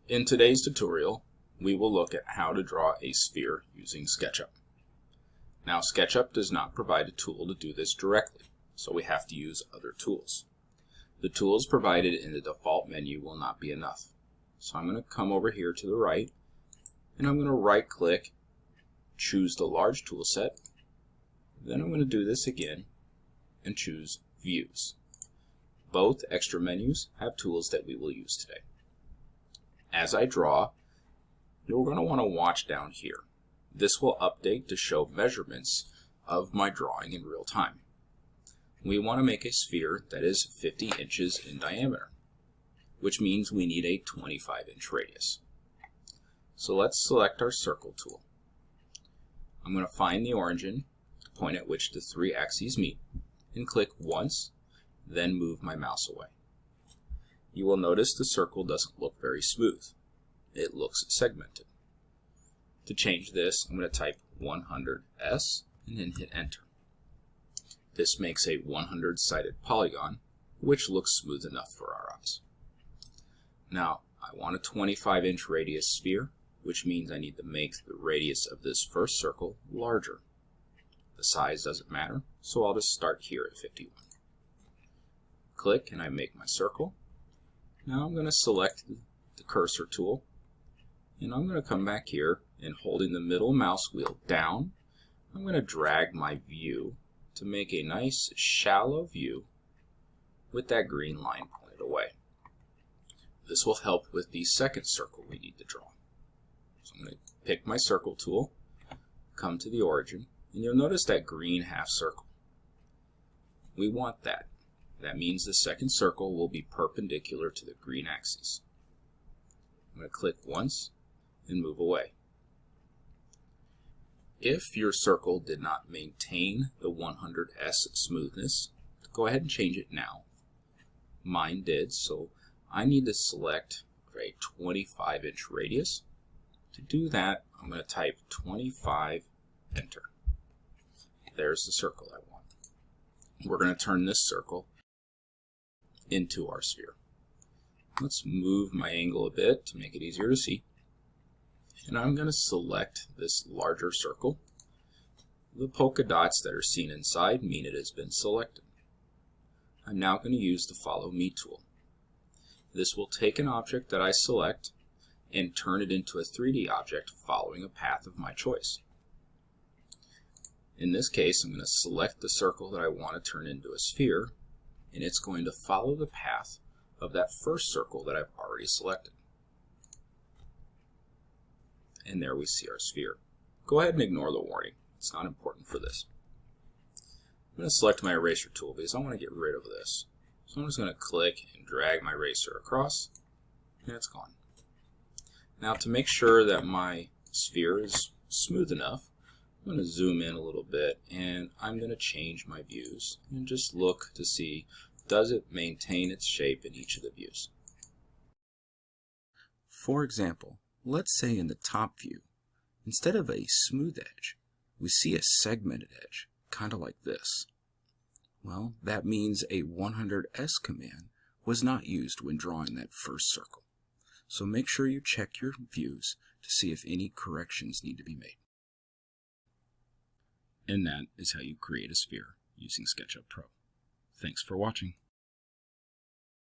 In today's tutorial, we will look at how to draw a sphere using SketchUp. Now, SketchUp does not provide a tool to do this directly, so we have to use other tools. The tools provided in the default menu will not be enough. So I'm going to come over here to the right, and I'm going to right-click, choose the large tool set. Then I'm going to do this again and choose Views. Both extra menus have tools that we will use today. As I draw, you're going to want to watch down here. This will update to show measurements of my drawing in real time. We want to make a sphere that is 50 inches in diameter, which means we need a 25-inch radius. So let's select our circle tool. I'm going to find the origin, the point at which the three axes meet, and click once, then move my mouse away. You will notice the circle doesn't look very smooth. It looks segmented. To change this, I'm going to type 100S and then hit enter. This makes a 100-sided polygon, which looks smooth enough for our eyes. Now, I want a 25-inch radius sphere, which means I need to make the radius of this first circle larger. The size doesn't matter, so I'll just start here at 51. Click and I make my circle. Now I'm going to select the cursor tool, and I'm going to come back here and holding the middle mouse wheel down, I'm going to drag my view to make a nice shallow view with that green line pointed away. This will help with the second circle we need to draw. So I'm going to pick my circle tool, come to the origin, and you'll notice that green half circle. We want that. That means the second circle will be perpendicular to the green axis. I'm going to click once and move away. If your circle did not maintain the 100S smoothness, go ahead and change it now. Mine did, so I need to select a 25-inch radius. To do that, I'm going to type 25, enter. There's the circle I want. We're going to turn this circle into our sphere. Let's move my angle a bit to make it easier to see. And I'm going to select this larger circle. The polka dots that are seen inside mean it has been selected. I'm now going to use the Follow Me tool. This will take an object that I select and turn it into a 3D object following a path of my choice. In this case, I'm going to select the circle that I want to turn into a sphere, and it's going to follow the path of that first circle that I've already selected. And there we see our sphere. Go ahead and ignore the warning. It's not important for this. I'm going to select my eraser tool because I want to get rid of this. So I'm just going to click and drag my eraser across, and it's gone. Now, to make sure that my sphere is smooth enough, I'm going to zoom in a little bit, and I'm going to change my views and just look to see, does it maintain its shape in each of the views. For example, let's say in the top view, instead of a smooth edge, we see a segmented edge, kind of like this. Well, that means a 100S command was not used when drawing that first circle. So make sure you check your views to see if any corrections need to be made. And that is how you create a sphere using SketchUp Pro. Thanks for watching.